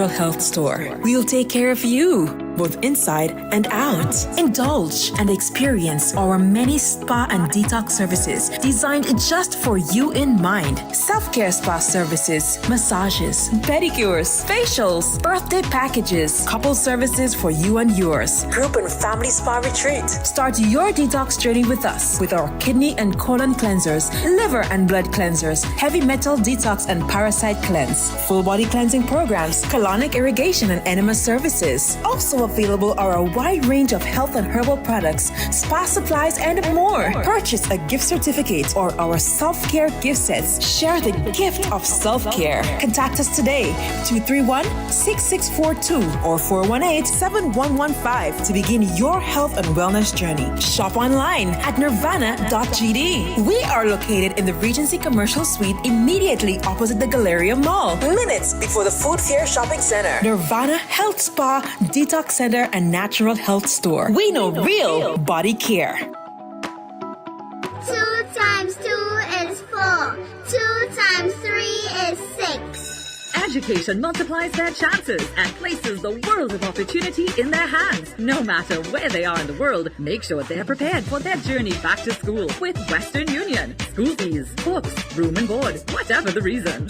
Health Store. We'll take care of you, both inside and out. Indulge and experience our many spa and detox services designed just for you in mind. Self-care spa services, massages, pedicures, facials, birthday packages, couple services for you and yours, group and family spa retreat. Start your detox journey with us with our kidney and colon cleansers, liver and blood cleansers, heavy metal detox and parasite cleanse, full body cleansing programs, colonic irrigation and enema services. Also available are a wide range of health and herbal products, spa supplies, and more. Purchase a gift certificate or our self-care gift sets. Share the gift of self-care. Contact us today, 231-6642 or 418-7115 to begin your health and wellness journey. Shop online at nirvana.gd. We are located in the Regency Commercial Suite immediately opposite the Galleria Mall, minutes before the Food Fair Shopping Center. Nirvana Health Spa, Detox Center, and Natural Health Store. We know real body care. 2 times 2 is 4. 2 times 3 is 6. Education multiplies their chances and places the world of opportunity in their hands. No matter where they are in the world, make sure they're prepared for their journey back to school with Western Union. School fees, books, room and board, whatever the reason.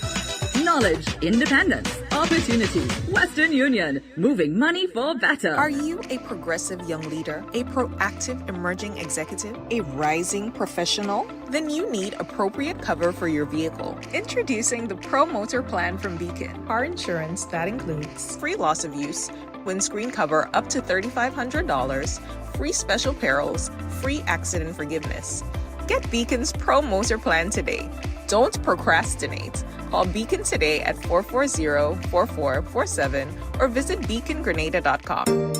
Knowledge, independence, opportunity. Western Union, moving money for better. Are you a progressive young leader, a proactive emerging executive, a rising professional? Then you need appropriate cover for your vehicle. Introducing the Pro Motor Plan from Beacon. Car insurance that includes free loss of use, windscreen cover up to $3,500, free special perils, free accident forgiveness. Get Beacon's Pro Motor Plan today. Don't procrastinate. Call Beacon today at 440-4447 or visit beacongrenada.com.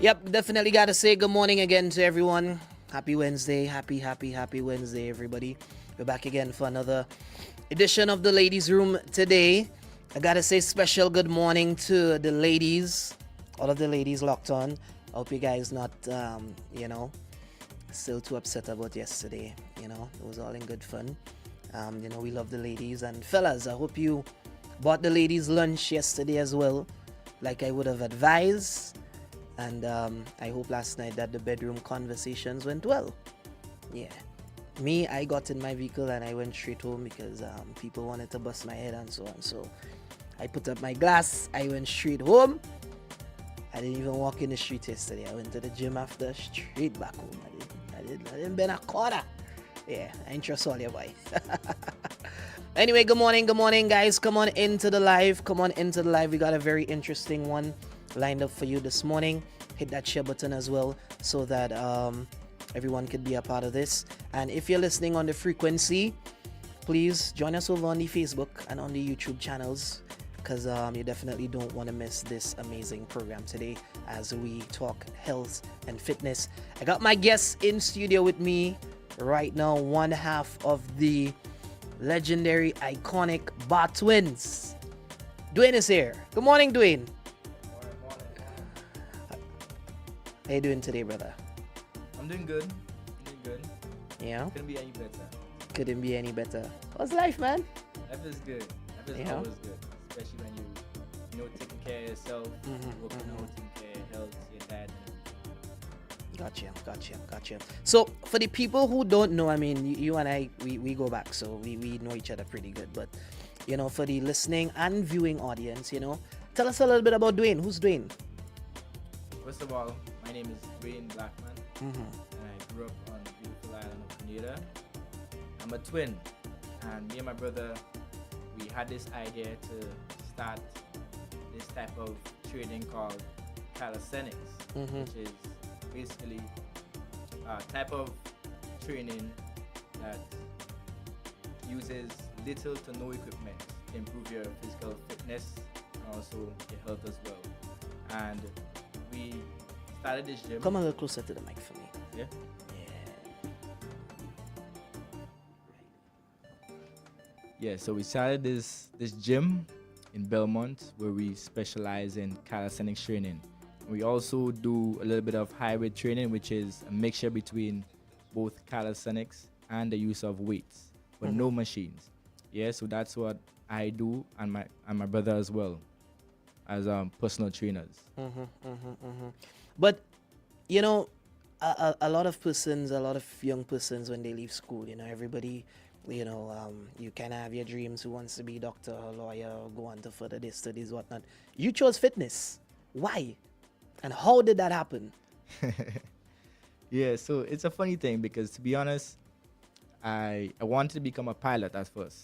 Yep, definitely got to say good morning again to everyone. Happy Wednesday. Happy Wednesday, everybody. We're back again for another edition of the Ladies' Room today. I got to say special good morning to the ladies, all of the ladies locked on. I hope you guys not, still too upset about yesterday. It was all in good fun. We love the ladies. And fellas, I hope you bought the ladies lunch yesterday as well, like I would have advised. And I hope last night that the bedroom conversations went well. Yeah. Me, I got in my vehicle and I went straight home because people wanted to bust my head and so on. So I put up my glass. I went straight home. I didn't even walk in the street yesterday. I went to the gym after, straight back home. I didn't bend a quarter. Yeah, I ain't trust all your boy. Anyway, good morning, guys. Come on into the live. We got a very interesting one lined up for you this morning. Hit that share button as well so that everyone could be a part of this. And if you're listening on the frequency, please join us over on the Facebook and on the YouTube channels, because you definitely don't want to miss this amazing program today as we talk health and fitness. I got my guests in studio with me right now, one half of the legendary, iconic Bar Twins. Dwayne is here. Good morning, Dwayne. How you doing today, brother? I'm doing good. Yeah? Couldn't be any better. How's life, man? Life is good. Life is always good. Especially when you taking care of yourself, working out, taking care of your health, your diet. Gotcha. So, for the people who don't know, I mean, you and I, we go back, so we know each other pretty good. But, for the listening and viewing audience, tell us a little bit about Dwayne. Who's Dwayne? First of all, my name is Dwayne Blackman, and I grew up on the beautiful island of Grenada. I'm a twin, and me and my brother, we had this idea to start this type of training called calisthenics, which is basically a type of training that uses little to no equipment to improve your physical fitness and also your health as well. And we started this gym. Come a little closer to the mic for me. Yeah. Yeah, so we started this gym in Belmont where we specialize in calisthenics training. We also do a little bit of hybrid training, which is a mixture between both calisthenics and the use of weights, but no machines. Yeah, so that's what I do, and my brother as well, as personal trainers. But you know, a lot of persons, a lot of young persons, when they leave school, you know, everybody, you know, you can have your dreams. Who wants to be doctor, or lawyer, or go on to further their studies, whatnot. You chose fitness. Why? And how did that happen? Yeah, so it's a funny thing because, to be honest, I wanted to become a pilot at first,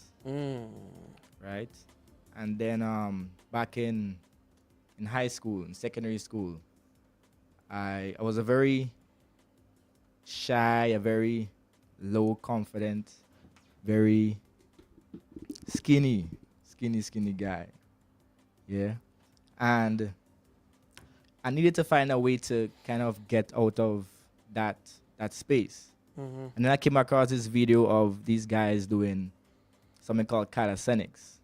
right? And then back in high school, in secondary school, I was a very shy, a very low confident, very skinny guy. Yeah. And I needed to find a way to kind of get out of that space. And then I came across this video of these guys doing something called calisthenics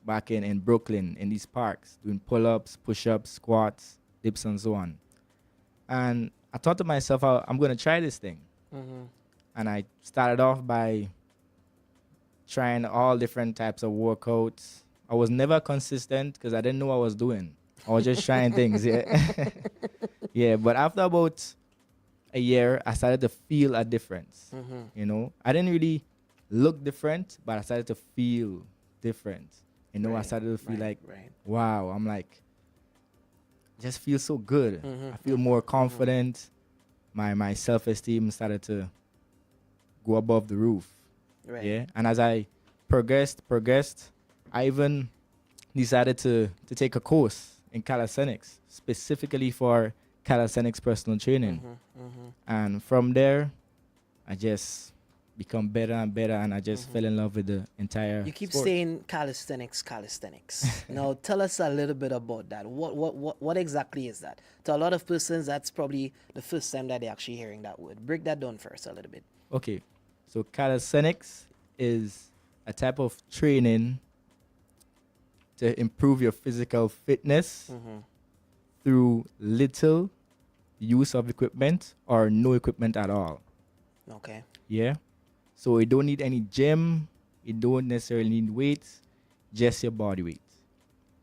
back in Brooklyn, in these parks, doing pull-ups, push-ups, squats, dips, and so on. And I thought to myself, I'm going to try this thing. And I started off by trying all different types of workouts. I was never consistent because I didn't know what I was doing. I was just trying things, yeah. Yeah, but after about a year, I started to feel a difference. You know, I didn't really look different, but I started to feel different. You know, I started to feel like, wow, I'm like, just feel so good. I feel more confident. My self-esteem started to go above the roof. Yeah, and as I progressed, I even decided to take a course in calisthenics, specifically for calisthenics personal training. And from there, I just become better and better, and I just fell in love with the entire You keep sport. saying calisthenics. Now tell us a little bit about that. What exactly is that? To a lot of persons, that's probably the first time that they're actually hearing that word. Break that down first a little bit. Okay, so calisthenics is a type of training to improve your physical fitness through little use of equipment or no equipment at all. Okay. Yeah. So you don't need any gym. You don't necessarily need weights, just your body weight.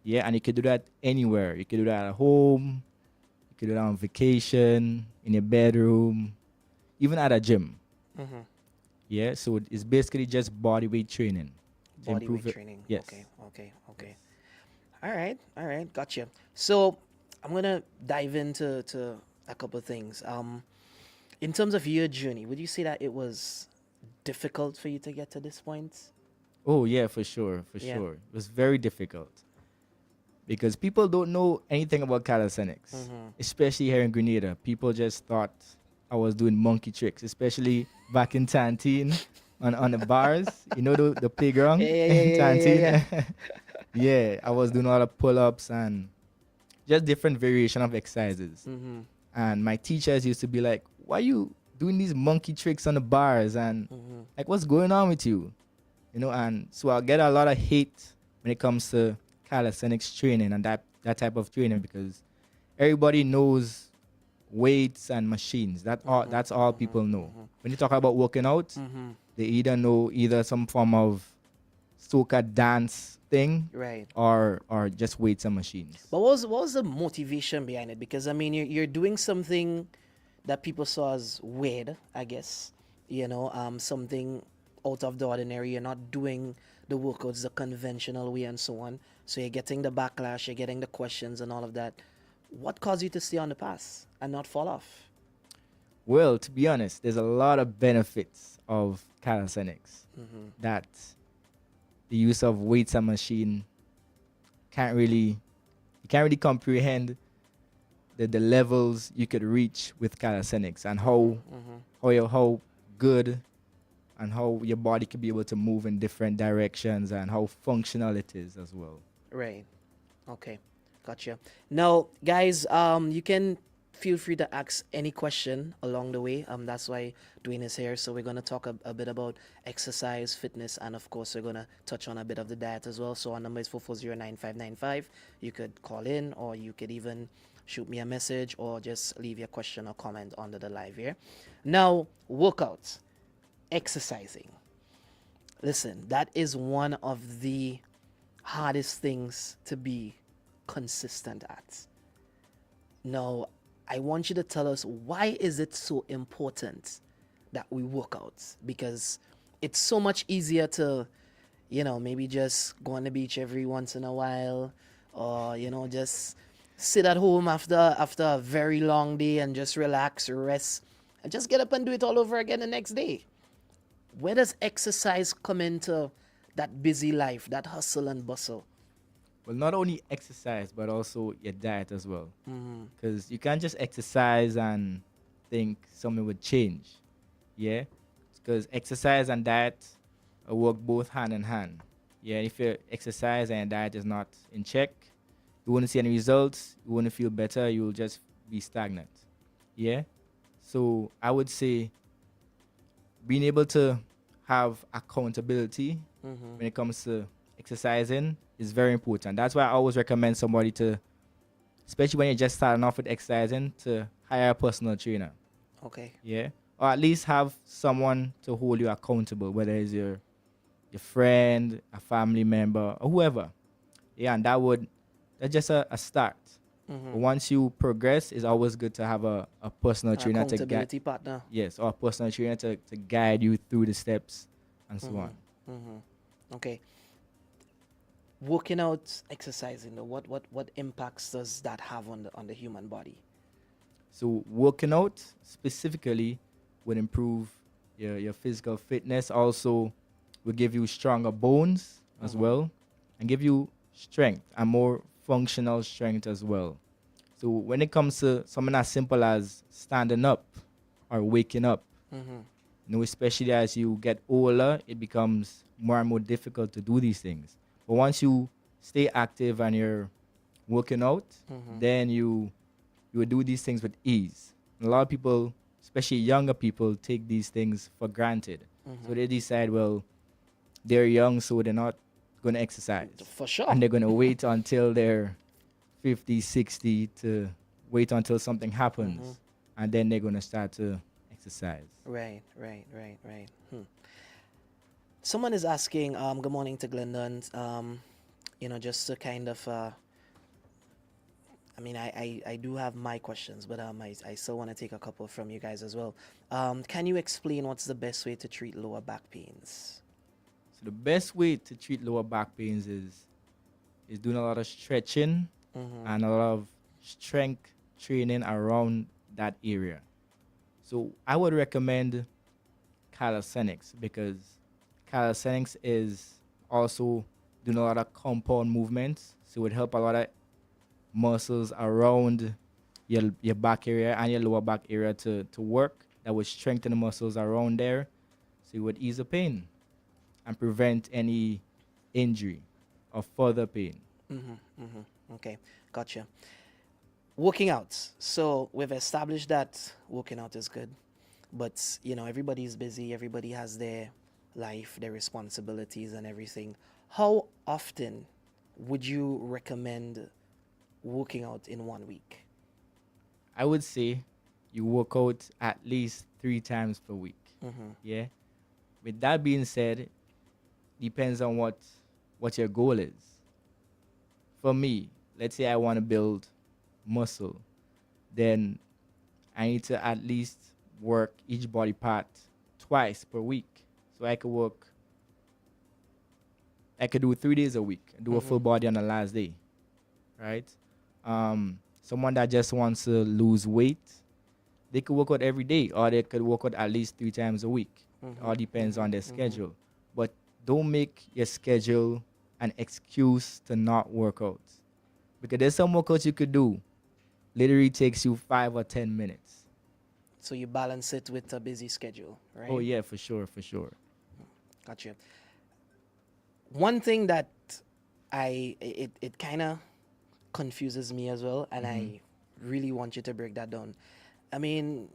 Yeah, and you can do that anywhere. You can do that at home. You can do that on vacation, in your bedroom, even at a gym. Yeah, so it's basically just body weight training. to Body improve weight it. training. Yes. Okay. All right. Gotcha. So I'm gonna dive into a couple of things. In terms of your journey, would you say that it was difficult for you to get to this point? Oh yeah, for sure. Yeah. It was very difficult because people don't know anything about calisthenics, especially here in Grenada. People just thought I was doing monkey tricks, especially back in Tantine on the bars. You know the playground in Tantine. Yeah, I was doing a lot of pull-ups and just different variation of exercises. And my teachers used to be like, "Why you doing these monkey tricks on the bars? And like, what's going on with you?" You know, and so I get a lot of hate when it comes to calisthenics training and that type of training because everybody knows weights and machines. That's all people know. When you talk about working out, they either know some form of soca dance thing, Right. or just weights and machines. But what was the motivation behind it? Because I mean, you're doing something that people saw as weird, I guess. You know, something out of the ordinary. You're not doing the workouts the conventional way and so on. So you're getting the backlash, you're getting the questions and all of that. What caused you to stay on the path and not fall off? Well, to be honest, there's a lot of benefits of calisthenics that the use of weights and machine you can't really comprehend the levels you could reach with calisthenics and how good and how your body can be able to move in different directions and how functional it is as well. Right. Okay. Gotcha. Now, guys, you can feel free to ask any question along the way. That's why Dwayne is here. So we're gonna talk a bit about exercise, fitness, and of course we're gonna touch on a bit of the diet as well. So our number is 4409595. You could call in, or you could even shoot me a message, or just leave your question or comment under the live here. Now, workouts, exercising. Listen, that is one of the hardest things to be consistent at. Now, I want you to tell us, why is it so important that we work out? Because it's so much easier to, maybe just go on the beach every once in a while, or, just sit at home after a very long day and just relax, rest, and just get up and do it all over again the next day. Where does exercise come into that busy life, that hustle and bustle? Well, not only exercise, but also your diet as well. Because you can't just exercise and think something would change. Yeah? Because exercise and diet work both hand in hand. Yeah, if your exercise and diet is not in check, you wouldn't see any results, you wouldn't feel better, you'll just be stagnant. Yeah? So I would say being able to have accountability when it comes to exercising is very important. That's why I always recommend somebody to, especially when you're just starting off with exercising, to hire a personal trainer. Okay. Yeah. Or at least have someone to hold you accountable, whether it's your friend, a family member, or whoever. Yeah, and that's just a start. But once you progress, it's always good to have a personal trainer to accountability partner. Yes, or a personal trainer to guide you through the steps and so on. Okay. Working out, exercising, though, what impacts does that have on the human body? So working out specifically would improve your physical fitness. Also will give you stronger bones as well, and give you strength and more functional strength as well. So when it comes to something as simple as standing up or waking up, especially as you get older, it becomes more and more difficult to do these things. But once you stay active and you're working out, then you will do these things with ease. And a lot of people, especially younger people, take these things for granted. So they decide, well, they're young, so they're not going to exercise. For sure. And they're going to wait until they're 50, 60 to wait until something happens. And then they're going to start to exercise. Right. Someone is asking, good morning to Glendon, just to kind of, I do have my questions, but I still want to take a couple from you guys as well. Can you explain what's the best way to treat lower back pains? So the best way to treat lower back pains is doing a lot of stretching and a lot of strength training around that area. So I would recommend calisthenics, because calisthenics is also doing a lot of compound movements. So it would help a lot of muscles around your back area and your lower back area to work. That would strengthen the muscles around there. So it would ease the pain and prevent any injury or further pain. Okay, gotcha. Working out. So we've established that working out is good, but everybody's busy. Everybody has their life, their responsibilities, and everything. How often would you recommend working out in 1 week? I would say you work out at least 3 times per week. Yeah. With that being said, depends on what your goal is. For me, let's say I want to build muscle, then I need to at least work each body part twice per week. So I could do 3 days a week, do a full body on the last day, right? Someone that just wants to lose weight, they could work out every day, or they could work out at least 3 times a week. All depends on their schedule. But don't make your schedule an excuse to not work out, because there's some workouts you could do literally takes you 5 or 10 minutes. So you balance it with a busy schedule, right? Oh yeah, for sure. Gotcha. One thing that it kind of confuses me as well, and I really want you to break that down. I mean,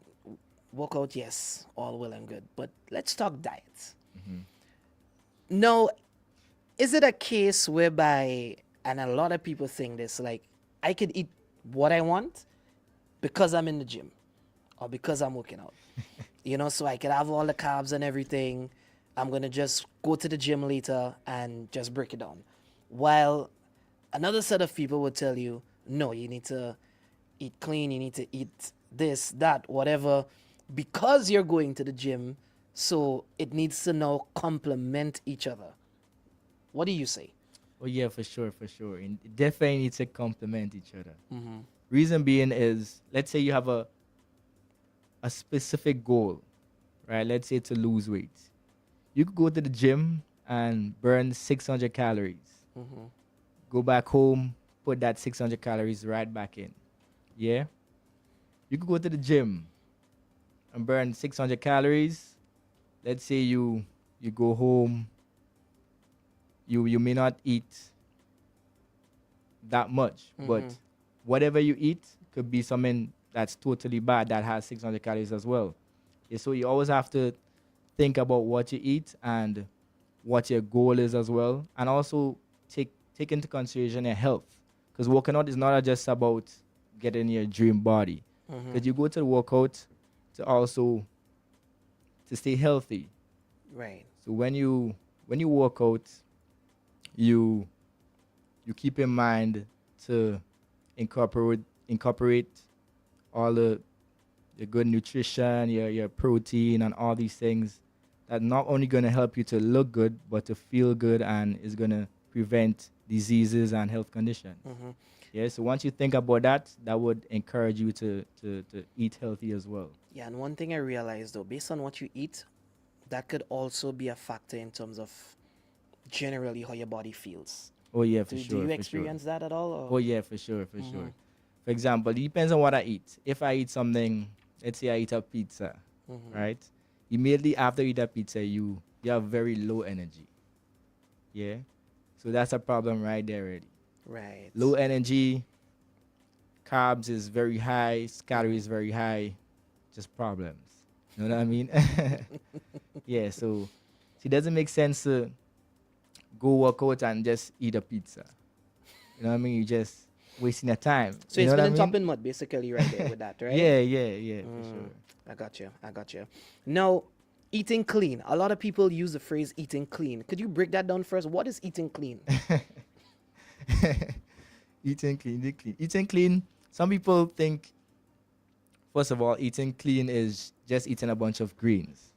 workout, yes, all well and good, but let's talk diet. Now, is it a case whereby, and a lot of people think this, like, I could eat what I want because I'm in the gym or because I'm working out? So I could have all the carbs and everything. I'm going to just go to the gym later and just break it down. While another set of people would tell you, no, you need to eat clean, you need to eat this, that, whatever, because you're going to the gym. So it needs to now complement each other. What do you say? Oh yeah, for sure. And it definitely needs to complement each other. Reason being is, let's say you have a specific goal, right? Let's say to lose weight. You could go to the gym and burn 600 calories. Go back home, put that 600 calories right back in. Yeah? You could go to the gym and burn 600 calories. Let's say you go home, you may not eat that much, but whatever you eat could be something that's totally bad that has 600 calories as well. Yeah, so you always have to think about what you eat and what your goal is as well, and also take into consideration your health, because working out is not just about getting your dream body. Because you go to the workout to stay healthy. Right. So when you work out, you keep in mind to incorporate all the good nutrition, your protein, and all these things that not only going to help you to look good, but to feel good, and is going to prevent diseases and health conditions. Yeah, so once you think about that, that would encourage you to eat healthy as well. Yeah, and one thing I realized though, based on what you eat, that could also be a factor in terms of generally how your body feels. Oh yeah, for Do sure. you experience that at all? Or? Oh yeah, for sure. For example, it depends on what I eat. If I eat something, let's say I eat a pizza, right? Immediately after you eat a pizza, you have very low energy. Yeah, so that's a problem right there already. Right. Low energy, carbs is very high, calories very high, just problems. You know what I mean? Yeah, so it doesn't make sense to go work out and just eat a pizza. You know what I mean? You just wasting your time. So you it's know been what I top in mud basically right there with that, right? Yeah, for sure. I got you. Now, eating clean. A lot of people use the phrase eating clean. Could you break that down first? What is eating clean? Eating clean. Some people think, first of all, eating clean is just eating a bunch of greens.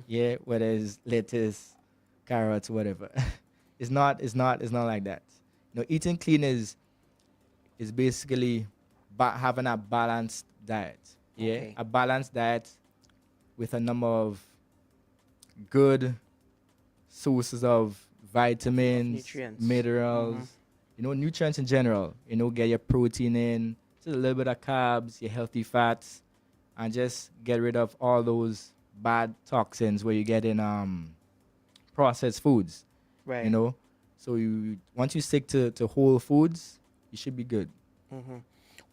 Yeah, whether it's lettuce, carrots, whatever. It's not like that. Eating clean is basically having a balanced diet. Yeah, Okay. a balanced diet with a number of good sources of vitamins, nutrients. minerals, nutrients in general. Get your protein in, just a little bit of carbs, your healthy fats, and just get rid of all those bad toxins where you get in processed foods. Right. So once you stick to whole foods, you should be good.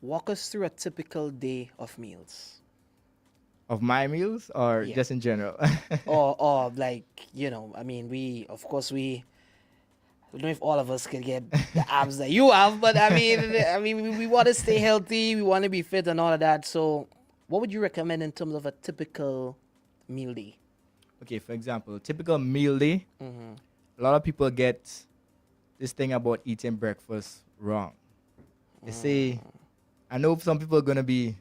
Walk us through a typical day of meals. Of my meals or Yeah. just in general? or like, I mean, I don't know if all of us could get the abs that you have, but I mean, we want to stay healthy, we want to be fit and all of that. So what would you recommend in terms of a typical meal day? Okay, for example, typical meal day, a lot of people get this thing about eating breakfast wrong. They say, I know some people are going to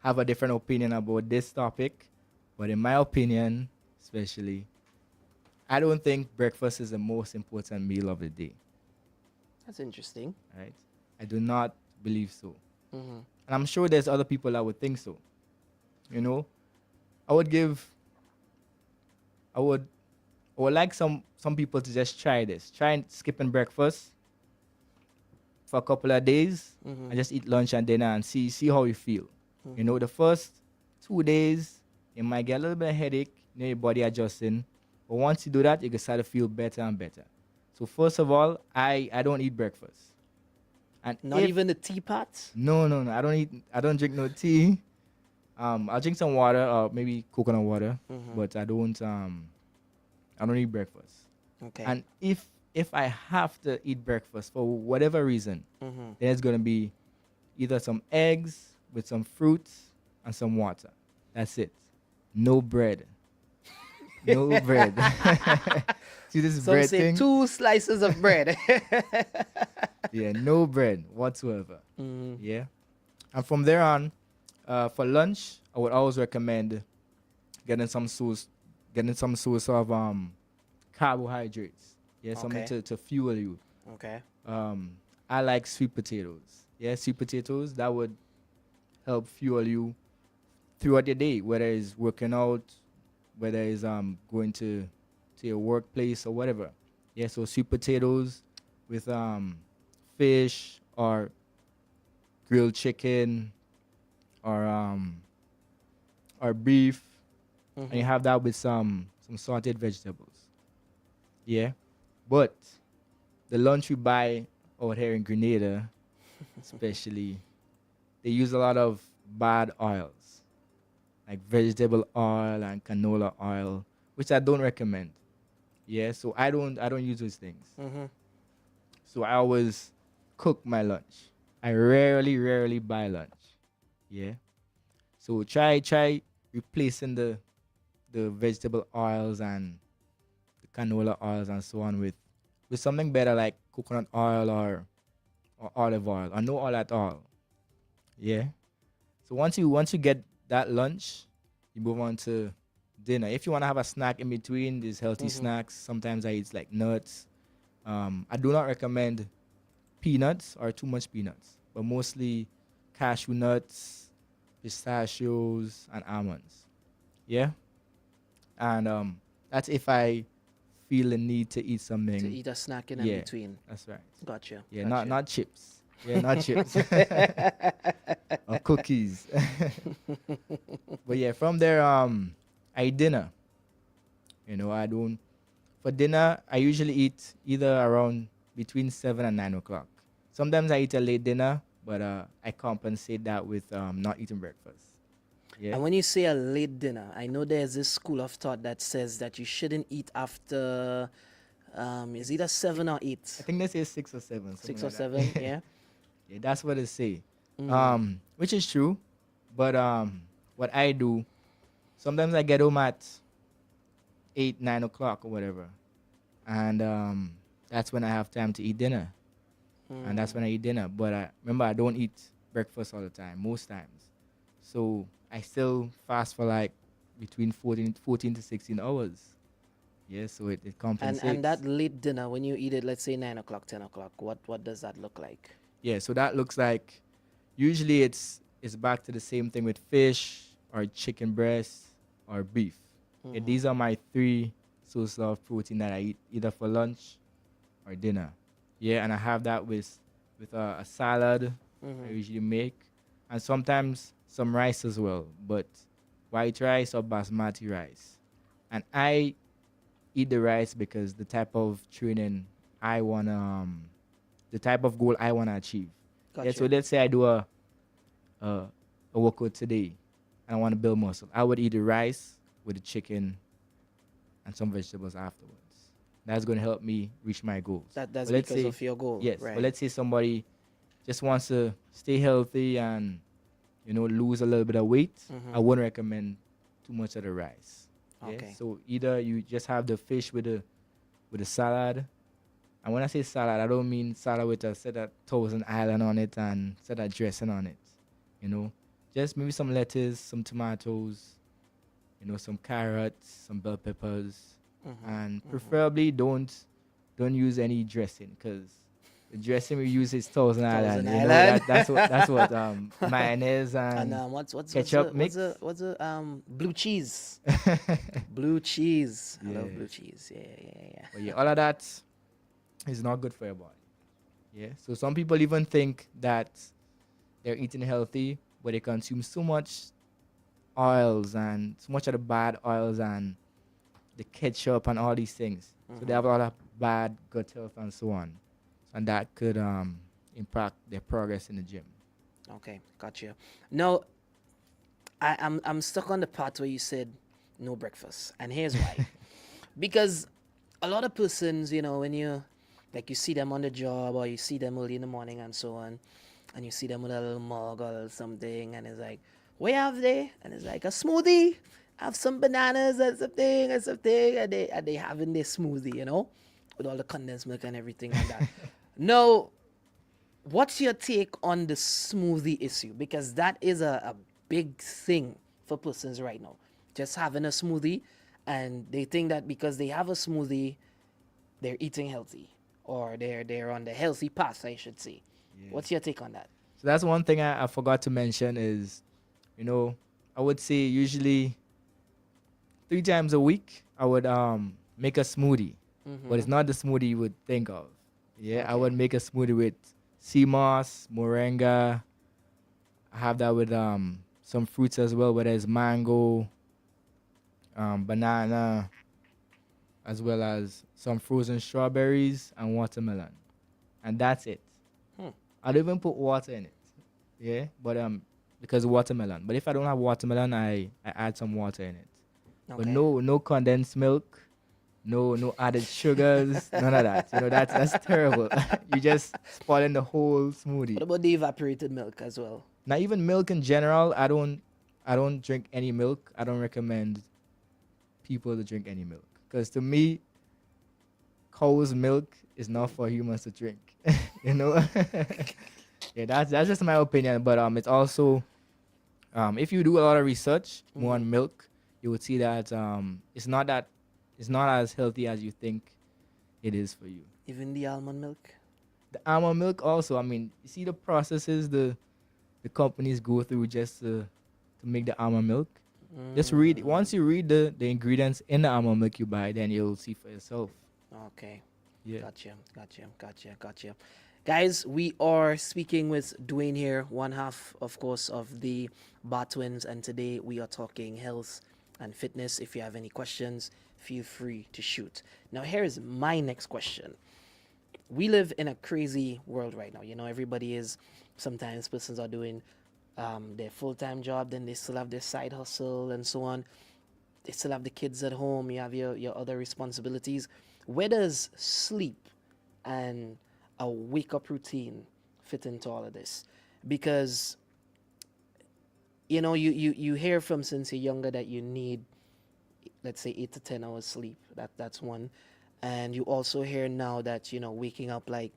have a different opinion about this topic, but in my opinion, especially, I don't think breakfast is the most important meal of the day. That's interesting. Right? I do not believe so. And I'm sure there's other people that would think so. I would like some people to just try this. Try and skipping breakfast for a couple of days and just eat lunch and dinner and see how you feel. The first 2 days, you might get a little bit of headache, your body adjusting. But once you do that, you can start to feel better and better. So first of all, I don't eat breakfast. And Not even the teapot? no, I don't drink no tea. I'll drink some water or maybe coconut water, but I don't eat breakfast. Okay. And if I have to eat breakfast for whatever reason, then it's gonna be either some eggs with some fruits and some water. That's it. No bread. No bread. See this Some bread say thing? 2 slices of bread. Yeah, no bread whatsoever. Yeah. And from there on, for lunch, I would always recommend getting some source of carbohydrates. Yeah, something Okay. to fuel you. Okay. I like sweet potatoes. Yeah, sweet potatoes that would help fuel you throughout your day, whether it's working out, whether it's going to your workplace or whatever. Yeah, so sweet potatoes with fish or grilled chicken or beef, and you have that with some sauteed vegetables. Yeah, but the lunch we buy out here in Grenada, especially, they use a lot of bad oils, like vegetable oil and canola oil, which I don't recommend. Yeah, so I don't use those things. So I always cook my lunch. I rarely buy lunch. Yeah. So try replacing the vegetable oils and the canola oils and so on with something better like coconut oil or olive oil or no oil at all. Yeah. So once you get that lunch, you move on to dinner. If you want to have a snack in between, there's healthy snacks. Sometimes I eat like nuts. I do not recommend peanuts or too much peanuts, but mostly cashew nuts, pistachios, and almonds. Yeah. And that's if I feel the need to eat something. To eat a snack in Yeah. between. That's right. Gotcha. Yeah, gotcha. not chips. Yeah, not chips. Or cookies. But yeah, from there, I eat dinner. For dinner, I usually eat either around between 7 and 9 o'clock. Sometimes I eat a late dinner, but I compensate that with not eating breakfast. Yeah. And when you say a late dinner, I know there's this school of thought that says that you shouldn't eat after, is either 7 or 8? I think they say 6 or 7. 6 something or like that. 7, yeah? Yeah, that's what they say. Which is true. But what I do, sometimes I get home at 8, 9 o'clock or whatever. And that's when I have time to eat dinner. And that's when I eat dinner. But remember, I don't eat breakfast all the time, most times. So I still fast for like between 14 to 16 hours. Yeah, so it compensates. And that late dinner, when you eat it, let's say 9 o'clock, 10 o'clock, what does that look like? Yeah, so that looks like, usually it's back to the same thing with fish or chicken breast or beef. Yeah, these are my 3 sources of protein that I eat either for lunch or dinner. Yeah, and I have that with a salad I usually make, and sometimes some rice as well, but white rice or basmati rice. And I eat the rice because the type of training I wanna, the type of goal I wanna achieve. Yeah, Gotcha. so let's say I do a workout today, and I want to build muscle. I would eat the rice with the chicken and some vegetables afterwards. That's going to help me reach my goals. That's But let's because say- of your goal. Yes, Right. but let's say somebody just wants to stay healthy and lose a little bit of weight. I wouldn't recommend too much of the rice. Yeah? Okay. So either you just have the fish with the salad. And when I say salad, I don't mean salad with a set of Thousand Island on it and set of dressing on it. Just maybe some lettuce, some tomatoes, some carrots, some bell peppers, and preferably don't use any dressing, because the dressing we use is Thousand Island. Thousand Island. That's what mayonnaise and And what's ketchup the, mix. what's the blue cheese? Blue cheese. I love Yes. blue cheese. Yeah. But yeah, all of that is not good for your body. Yeah. So some people even think that they're eating healthy, but they consume so much oils and so much of the bad oils and the ketchup and all these things. So they have a lot of bad gut health and so on. And that could impact their progress in the gym. Okay, gotcha. Now, I'm stuck on the part where you said no breakfast, and here's why. Because a lot of persons, you know, when you see them on the job or you see them early in the morning and so on, and you see them with a little mug or something, and it's like, what have they? And it's like a smoothie. Have some bananas and something, and they having their smoothie, you know, with all the condensed milk and everything like that. Now, what's your take on the smoothie issue? Because that is a big thing for persons right now. Just having a smoothie, and they think that because they have a smoothie, they're eating healthy, or they're on the healthy path, I should say. Yeah. What's your take on that? So that's one thing I forgot to mention is, you know, I would say usually 3 times a week I would make a smoothie, but it's not the smoothie you would think of. Yeah, okay. I would make a smoothie with sea moss, moringa. I have that with some fruits as well, whether it's mango, banana, as well as some frozen strawberries and watermelon, and that's it. I don't even put water in it. Yeah, but because watermelon. But if I don't have watermelon, I add some water in it. Okay. But no condensed milk, no added sugars, none of that. You know, that's terrible. You just spoiling the whole smoothie. What about the evaporated milk as well? Not even milk in general. I don't drink any milk. I don't recommend people to drink any milk, because to me, cow's milk is not for humans to drink. You know. Yeah, that's just my opinion. But it's also if you do a lot of research more on milk, you would see that it's not as healthy as you think it is for you. Even the almond milk? The almond milk also. I mean, you see the processes the companies go through just to make the almond milk. Just read. Once you read the ingredients in the almond milk you buy, then you'll see for yourself. Okay. Yeah. Gotcha. Guys, we are speaking with Dwayne here, one half, of course, of the Bar Twins, and today we are talking health and fitness. If you have any questions, feel free to shoot. Now, here's my next question. We live in a crazy world right now. You know, everybody is, sometimes persons are doing their full-time job, then they still have their side hustle and so on. They still have the kids at home. You have your other responsibilities. Where does sleep and a wake-up routine fit into all of this? Because, you know, you hear from since you're younger that you need, let's say, 8 to 10 hours sleep. That's one. And you also hear now that, you know, waking up, like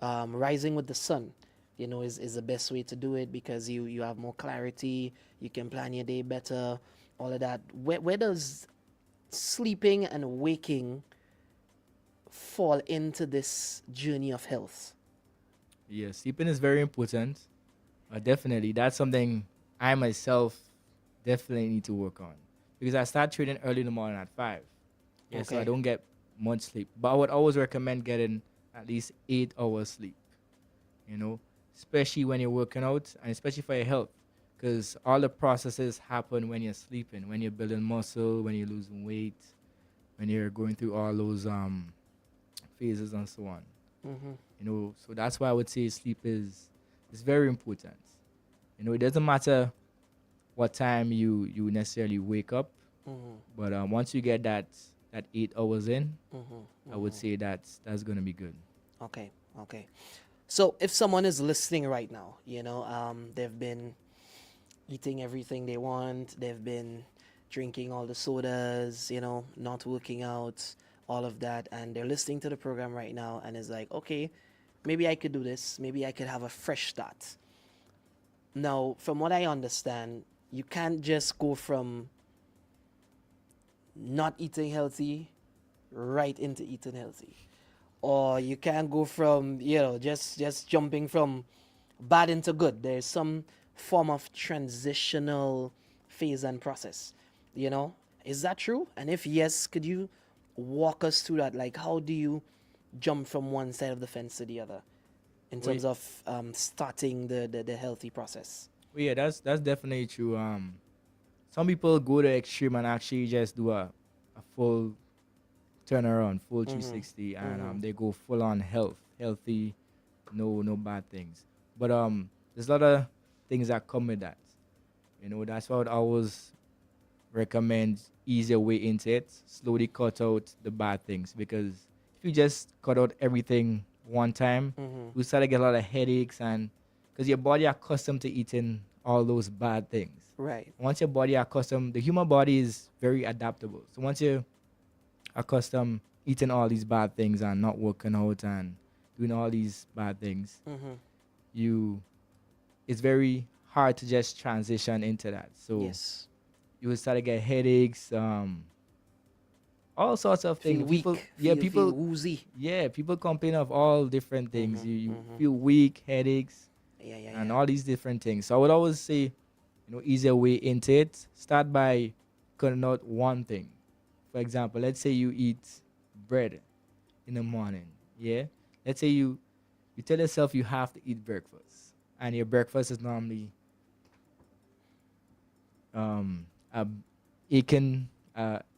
rising with the sun, you know, is the best way to do it, because you have more clarity, you can plan your day better, all of that. Where does sleeping and waking fall into this journey of health? Yeah, sleeping is very important. Definitely. That's something I myself definitely need to work on, because I start training early in the morning at 5. Yeah, okay. So I don't get much sleep. But I would always recommend getting at least 8 hours sleep, you know, especially when you're working out, and especially for your health, because all the processes happen when you're sleeping, when you're building muscle, when you're losing weight, when you're going through all those phases and so on. You know, so that's why I would say sleep is very important. You know, it doesn't matter what time you necessarily wake up, but once you get that 8 hours in, I would say that's gonna be good. Okay. So if someone is listening right now, you know, they've been eating everything they want, they've been drinking all the sodas, you know, not working out, all of that, and they're listening to the program right now, and it's like, okay, maybe I could do this, maybe I could have a fresh start. Now, from what I understand, you can't just go from not eating healthy right into eating healthy. Or you can't go from, you know, just jumping from bad into good. There's some form of transitional phase and process, you know? Is that true? And if yes, could you walk us through that? Like, how do you jump from one side of the fence to the other in terms of starting the healthy process? Well, yeah, that's definitely true. Some people go to extreme and actually just do a a full turnaround, full 360, and they go full on healthy, no bad things. But there's a lot of things that come with that. You know, that's why I would always recommend easier way into it. Slowly cut out the bad things, because if you just cut out everything one time, you start to get a lot of headaches, and because your body accustomed to eating all those bad things. Right. Once your body accustomed, the human body is very adaptable. So once you accustomed eating all these bad things and not working out and doing all these bad things, it's very hard to just transition into that. So Yes. you will start to get headaches, all sorts of things. Feel weak. People feel woozy. people complain of all different things. You feel weak, headaches, Yeah. and all these different things. So I would always say, easier way into it. Start by cutting out one thing. For example, let's say you eat bread in the morning. Yeah. Let's say you tell yourself you have to eat breakfast, and your breakfast is normally a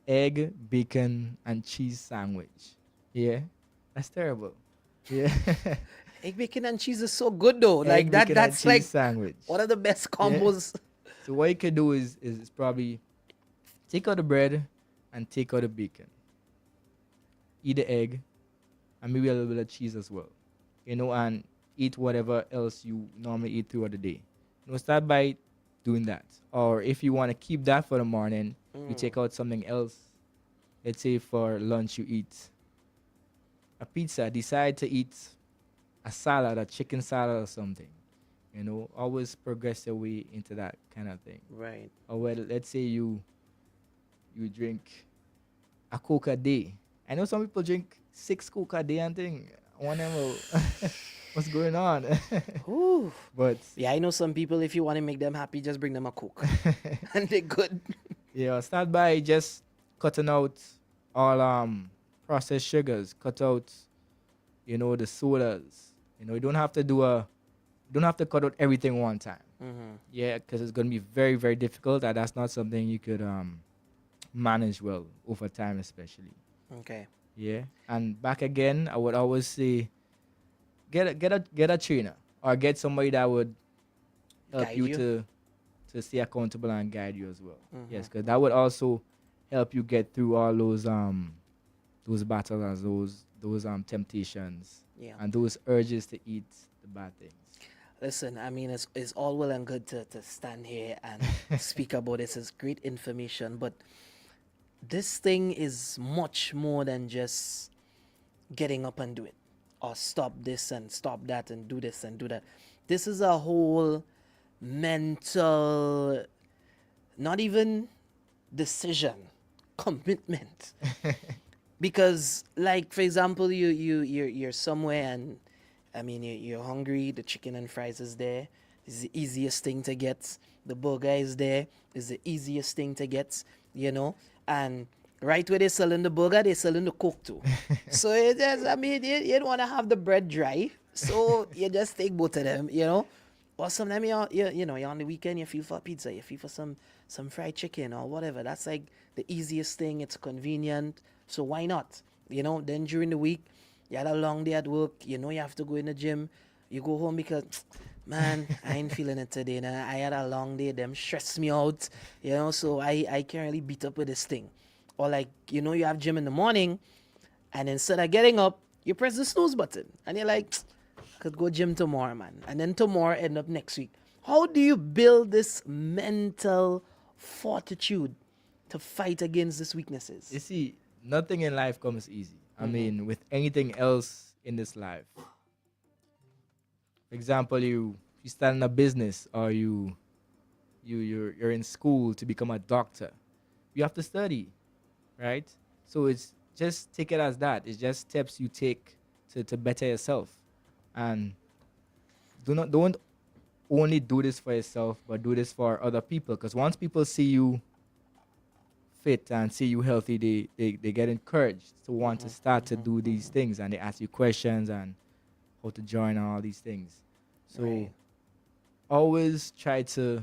egg, bacon, and cheese sandwich. Yeah, that's terrible. Yeah. Egg, bacon, and cheese is so good though. Like Egg, that. bacon, and That's cheese like sandwich. one of the best combos. So what you could do is probably take out the bread and take out the bacon. Eat the egg and maybe a little bit of cheese as well. And eat whatever else you normally eat throughout the day. Start by doing that. Or if you want to keep that for the morning, you take out something else. Let's say for lunch you eat a pizza. Decide to eat a salad, a chicken salad or something. Always progress your way into that kind of thing. Right. Or whether, let's say you drink a Coke a day. I know some people drink 6 Coke a day and think, I wonder what's going on. Ooh. But Yeah, I know some people, if you want to make them happy, just bring them a Coke. And they're good. start by just cutting out all processed sugars. Cut out, the sodas. You don't have to cut out everything one time. Yeah, because it's going to be very, very difficult, and that's not something you could manage well over time, especially. Okay. Yeah, and back again, I would always say, get a trainer or get somebody that would help Guide you you. to stay accountable and guide you as well. Yes, because that would also help you get through all those battles, those temptations, and those urges to eat the bad things. Listen, I mean, it's all well and good to stand here and speak about this. It's great information, but this thing is much more than just getting up and do it, or stop this and stop that and do this and do that. This is a whole mental, not even decision, commitment. Because, like, for example, you're somewhere and I mean, you're hungry, the chicken and fries is there. It's the easiest thing to get. The burger is there. It's the easiest thing to get, And right where they're selling the burger, they're selling the Coke too. So, you don't want to have the bread dry. So, you just take both of them, Or sometimes, you're on the weekend, you feel for a pizza. You feel for some fried chicken or whatever. That's like the easiest thing. It's convenient. So, why not? Then during the week, you had a long day at work, you have to go in the gym. You go home because, man, I ain't feeling it today. Nah. I had a long day, them stress me out, so I can't really beat up with this thing. Or like, you have gym in the morning, and instead of getting up, you press the snooze button. And you're like, could go gym tomorrow, man. And then tomorrow end up next week. How do you build this mental fortitude to fight against these weaknesses? You see, nothing in life comes easy. I mean, with anything else in this life. For example, you start in a business, or you're in school to become a doctor. You have to study, right? So it's just take it as that. It's just steps you take to better yourself. And don't only do this for yourself, but do this for other people. Because once people see you fit and see you healthy, they get encouraged to want to start to do these things, and they ask you questions and how to join and all these things. So always try to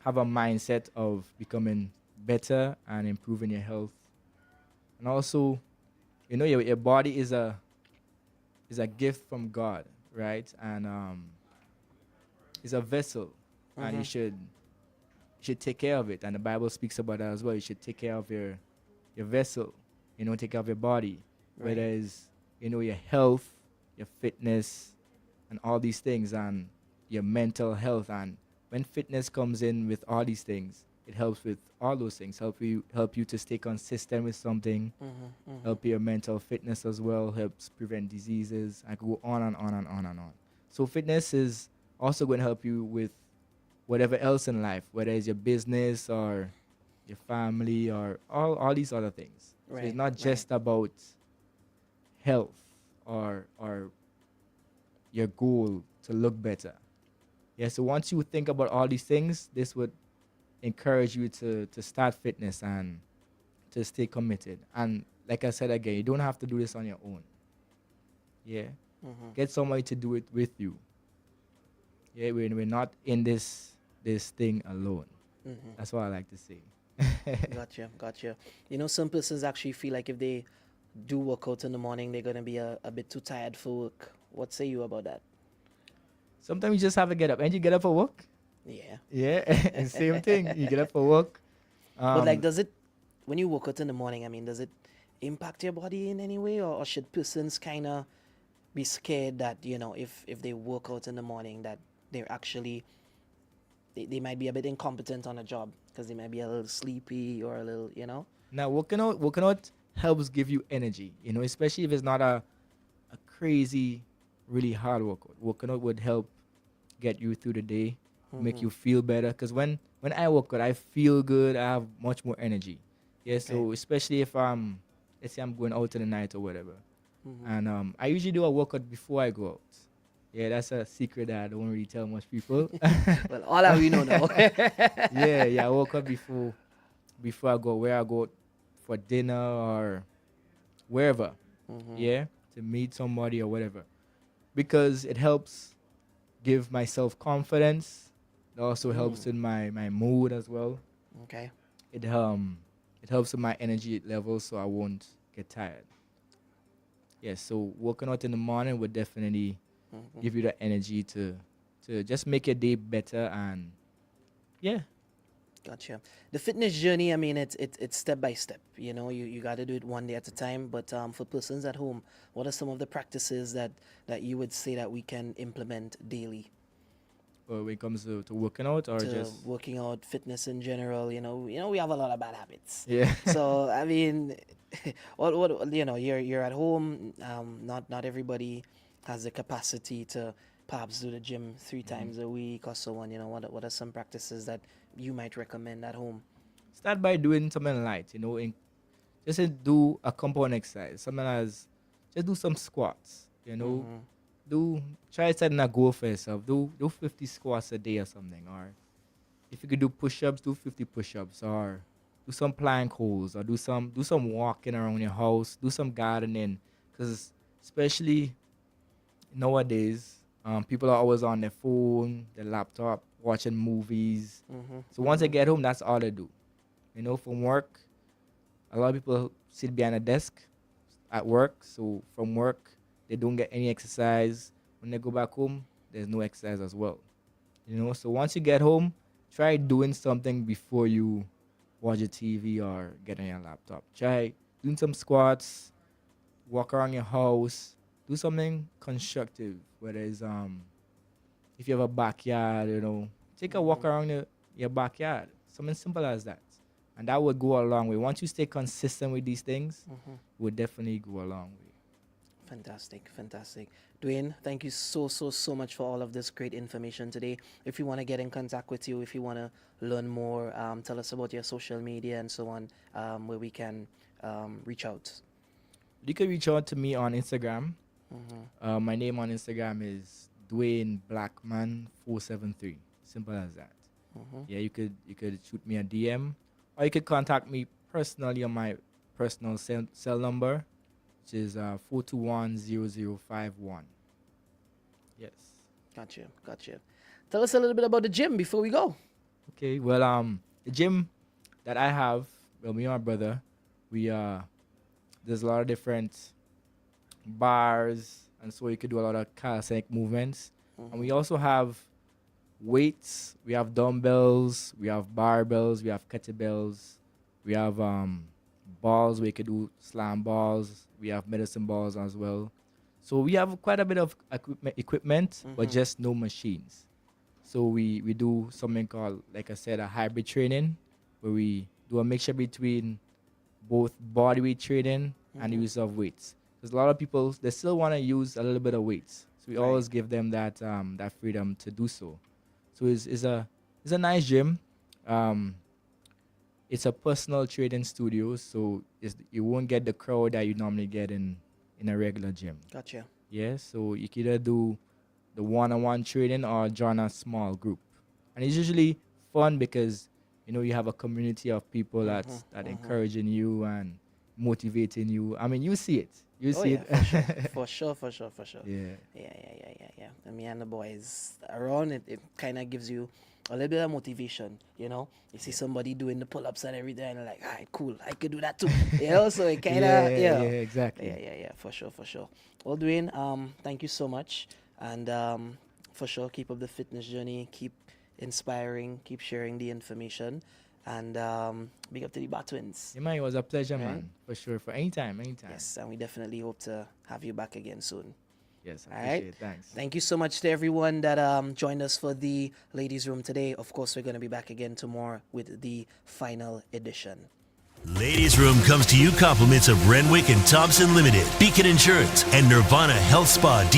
have a mindset of becoming better and improving your health And also, your body is a gift from God, right? And it's a vessel, and you should take care of it. And the Bible speaks about that as well. You should take care of your vessel, take care of your body, Right. whether it's your health, your fitness, and all these things, and your mental health. And when fitness comes in with all these things, it helps with all those things. Help you to stay consistent with something. Help your mental fitness as well. Helps prevent diseases. I could go on and on and on and on. So fitness is also going to help you with whatever else in life, whether it's your business or your family or all these other things. So Right, it's not right. just about health or your goal to look better. Yeah, so once you think about all these things, this would encourage you to start fitness and to stay committed. And like I said again, you don't have to do this on your own. Yeah. Get somebody to do it with you. Yeah, we're not in this thing alone. That's what I like to say. Gotcha. Some persons actually feel like if they do work out in the morning, they're gonna be a bit too tired for work. What say you about that? Sometimes you just have to get up. And you get up for work? Yeah. Yeah, and same thing. You get up for work. But like, does it, when you work out in the morning, I mean, does it impact your body in any way, or should persons kind of be scared that if they work out in the morning that they're actually they might be a bit incompetent on a job because they might be a little sleepy or a little Now, working out helps give you energy, especially if it's not a crazy, really hard workout. Working out would help get you through the day, make you feel better. Because when I work out, I feel good. I have much more energy. Yeah, so especially if let's say I'm going out in the night or whatever. And I usually do a workout before I go out. Yeah, that's a secret that I don't really tell much people. Well, all of you know now. yeah, I woke up before I go where I go for dinner or wherever. Yeah, to meet somebody or whatever, because it helps give myself confidence. It also helps in my mood as well. Okay. It helps with my energy level, so I won't get tired. Yeah, so working out in the morning would definitely give you the energy to just make your day better. And yeah. Gotcha. The fitness journey, I mean, it's step by step. You got to do it one day at a time. But for persons at home, what are some of the practices that you would say that we can implement daily Or when it comes to working out or to just working out, fitness in general? We have a lot of bad habits. yeah. So I mean, what you're at home. Not everybody has the capacity to perhaps do the gym 3 times a week or so on. What are some practices that you might recommend at home? Start by doing something light, just to do a compound exercise. Something as just do some squats, try setting a goal for yourself. Do 50 squats a day or something. Or if you could do push-ups, do 50 push-ups, or do some plank holds, or do some walking around your house, do some gardening. Because especially nowadays, people are always on their phone, their laptop, watching movies. So once they get home, that's all they do. From work, a lot of people sit behind a desk at work. So from work, they don't get any exercise. When they go back home, there's no exercise as well. So once you get home, try doing something before you watch your TV or get on your laptop. Try doing some squats, walk around your house, do something constructive. Whether it's if you have a backyard, take a walk around your backyard. Something simple as that. And that would go a long way. Once you stay consistent with these things, it would definitely go a long way. Fantastic. Dwayne, thank you so much for all of this great information today. If you want to get in contact with you, if you want to learn more, tell us about your social media and so on, where we can reach out. You can reach out to me on Instagram. My name on Instagram is Dwayne Blackman 473. Simple as that. Yeah, you could shoot me a DM, or you could contact me personally on my personal cell number, which is 421-0051. Yes. Gotcha. Tell us a little bit about the gym before we go. Okay. Well, the gym that I have, me and my brother, we there's a lot of different bars, and so you could do a lot of calisthenic movements. And we also have weights. We have dumbbells. We have barbells. We have kettlebells. We have balls. We could do slam balls. We have medicine balls as well. So we have quite a bit of equipment, but just no machines. So we do something called, like I said, a hybrid training, where we do a mixture between both body weight training and the use of weights. Because a lot of people, they still want to use a little bit of weights. So we always give them that that freedom to do so. So it's a nice gym. It's a personal training studio, so you won't get the crowd that you normally get in a regular gym. Gotcha. Yeah, so you can either do the one-on-one training or join a small group. And it's usually fun because, you know, you have a community of people that encouraging you and motivating you. I mean, you see it. You see it. For sure. Yeah. Yeah. And me and the boys around it kind of gives you a little bit of motivation, you know. You see somebody doing the pull-ups and everything, and you're like, all right, cool, I could do that too. You know, so it kind of, yeah, exactly. Yeah, for sure. Well, Dwayne, thank you so much. And for sure, keep up the fitness journey, keep inspiring, keep sharing the information. And big up to the Bat Twins. Yeah, man, it was a pleasure, man. For sure, for anytime. Yes, and we definitely hope to have you back again soon. Yes, I All appreciate right. it. Thanks. Thank you so much to everyone that joined us for the Ladies Room today. Of course, we're going to be back again tomorrow with the final edition. Ladies Room comes to you compliments of Renwick and Thompson Limited, Beacon Insurance, and Nirvana Health Spa